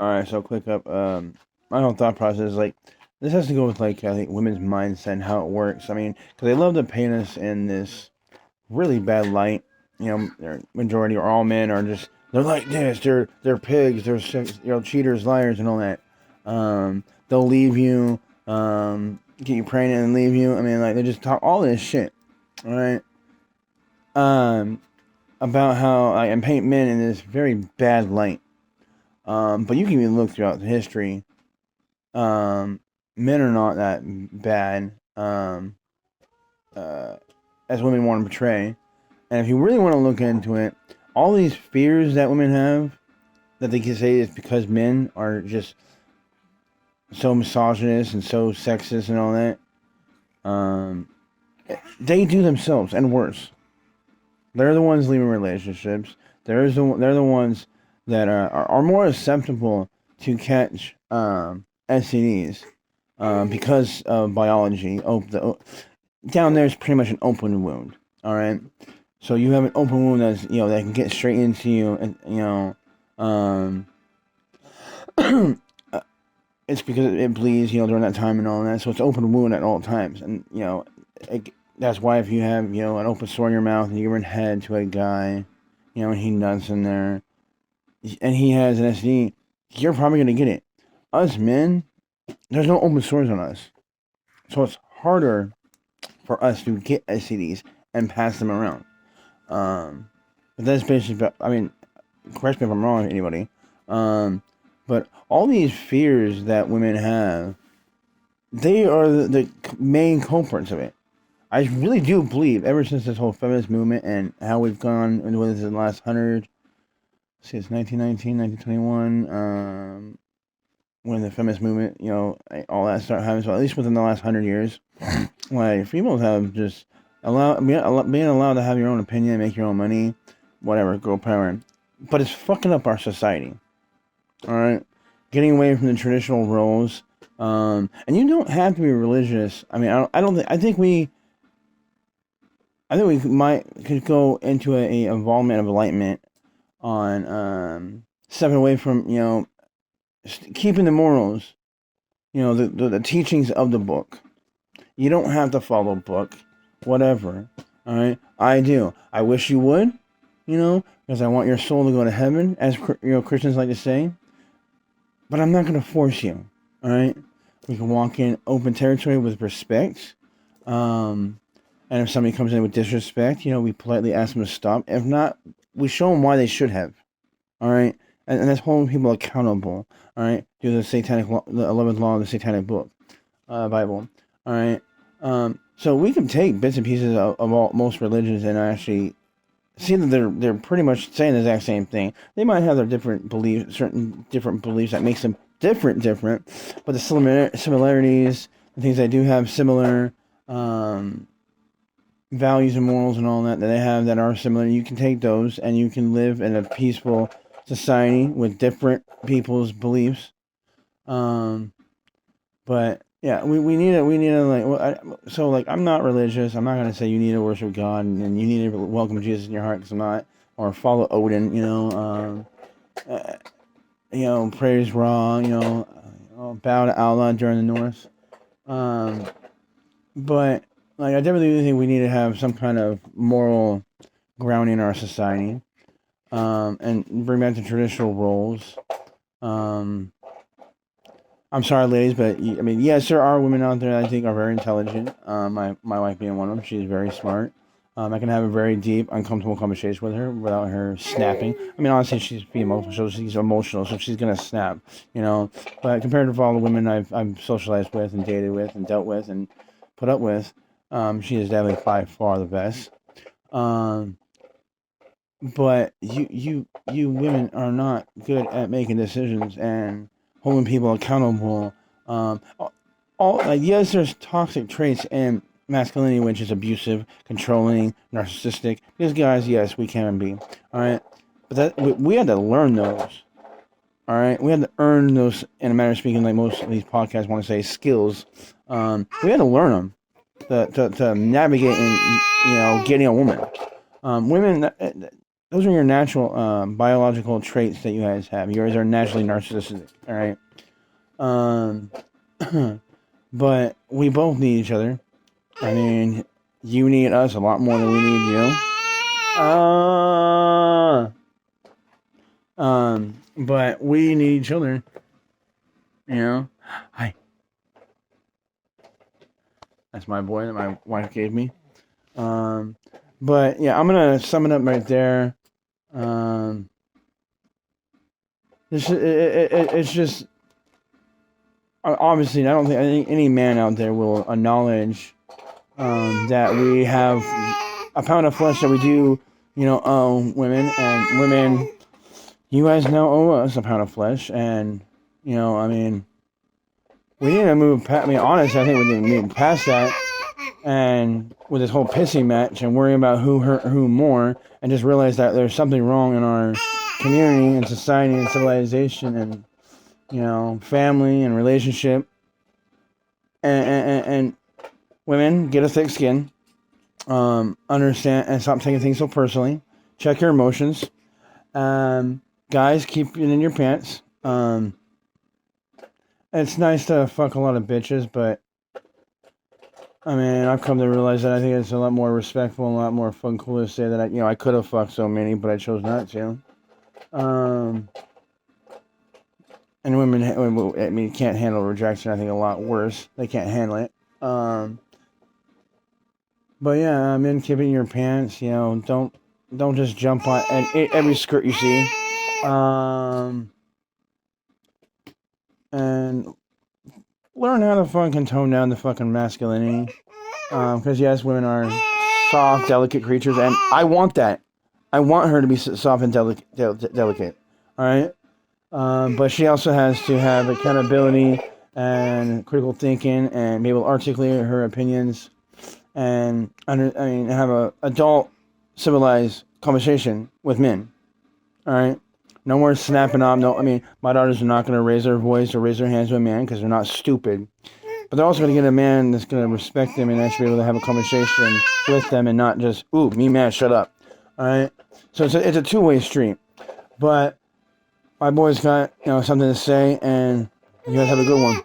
All right, so quick up. My whole thought process is like this has to go with like I think women's mindset and how it works. I mean, because they love to paint us in this really bad light. Their majority or all men are just they're like this. They're pigs. They're cheaters, liars, and all that. They'll leave you. Get you pregnant and leave you. I mean, like they just talk all this shit. All right. Um, about how I and paint men in this very bad light. But you can even look throughout history. Um, Men are not that bad uh, as women want to portray. And if you really want to look into it, all these fears that women have that they can say is because men are just so misogynist and so sexist and all that. Um, they do themselves and worse. They're the ones leaving relationships. They're the ones that are more susceptible to catch STDs because of biology. Down there is pretty much an open wound. All right, so you have an open wound that's that can get straight into you, and um, it's because it bleeds during that time and all that. So it's open wound at all times, and that's why if you have an open sore in your mouth and you give a head to a guy, and he nuts in there, and he has an STD, you're probably gonna get it. Us men, there's no open sores on us, so it's harder for us to get STDs and pass them around. But that's basically, I mean, correct me if I'm wrong, anybody. But all these fears that women have, they are the main culprits of it. I really do believe, ever since this whole feminist movement and how we've gone with the last 100, see, it's 1919, 1921, when the feminist movement, all that started happening. So at least within the last 100 years, like females have just being allowed to have your own opinion, make your own money, whatever, girl power. But it's fucking up our society. All right, getting away from the traditional roles. And you don't have to be religious. I mean, I don't think. I think we could go into a involvement of enlightenment on stepping away from keeping the morals, the teachings of the book. You don't have to follow book, whatever. All right, I do. I wish you would, because I want your soul to go to heaven, as Christians like to say. But I'm not going to force you. All right, we can walk in open territory with respect. And if somebody comes in with disrespect, we politely ask them to stop. If not, we show them why they should have. All right, and that's holding people accountable. All right, do the satanic law, the 11th law of the Satanic Book, Bible. All right, so we can take bits and pieces of most religions and actually see that they're pretty much saying the exact same thing. They might have their different beliefs, certain different beliefs that makes them different, but the similarities, the things they do have similar. Values and morals and all that they have that are similar. You can take those and you can live in a peaceful society with different people's beliefs. But yeah, we need to like. So like, I'm not religious. I'm not gonna say you need to worship God and you need to welcome Jesus in your heart because I'm not, or follow Odin. Praise Ra. Bow to Allah during the Norse. But like, I definitely think we need to have some kind of moral grounding in our society, and bring back the traditional roles. I'm sorry, ladies, but I mean, yes, there are women out there that I think are very intelligent. My wife being one of them, she's very smart. I can have a very deep, uncomfortable conversation with her without her snapping. I mean, honestly, she's female, so she's emotional, so she's gonna snap, But compared to all the women I've socialized with and dated with and dealt with and put up with, she is definitely by far the best. Um, but you women are not good at making decisions and holding people accountable. All like, yes, there's toxic traits in masculinity, which is abusive, controlling, narcissistic. These guys, yes, we can be. All right, but we had to learn those. All right, we had to earn those. In a matter of speaking, like most of these podcasts want to say, skills. We had to learn them to navigate and getting a woman. Women, those are your natural biological traits that you guys have. You guys are naturally narcissistic, all right? Um, but we both need each other. I mean, you need us a lot more than we need you. But we need each other. You know? Hi. That's my boy that my wife gave me. But yeah, I'm gonna sum it up right there. It's just obviously I don't think any man out there will acknowledge that we have a pound of flesh that we do, owe women, and women, you guys now owe us a pound of flesh, and I mean, we need to move past. I mean, honestly, I think we need to move past that, and with this whole pissing match and worrying about who hurt who more, and just realize that there's something wrong in our community and society and civilization and family and relationship, and women, get a thick skin. Understand and stop taking things so personally. Check your emotions. Guys, keep it in your pants. It's nice to fuck a lot of bitches, but I mean, I've come to realize that I think it's a lot more respectful and a lot more fun, cool to say that I could have fucked so many, but I chose not to. And women, I mean, can't handle rejection. I think a lot worse. They can't handle it. But yeah, men, keep it in your pants. Don't just jump on every skirt you see. And learn how to fucking tone down the fucking masculinity. Because yes, women are soft, delicate creatures, and I want that. I want her to be soft and delicate. All right. But she also has to have accountability and critical thinking, and be able to articulate her opinions, and have a adult, civilized conversation with men. All right. No more snapping up. No, my daughters are not going to raise their voice or raise their hands to a man because they're not stupid. But they're also going to get a man that's going to respect them and actually be able to have a conversation with them and not just, ooh, me man, shut up. All right. So it's a two-way street. But my boy's got something to say, and you guys have a good one.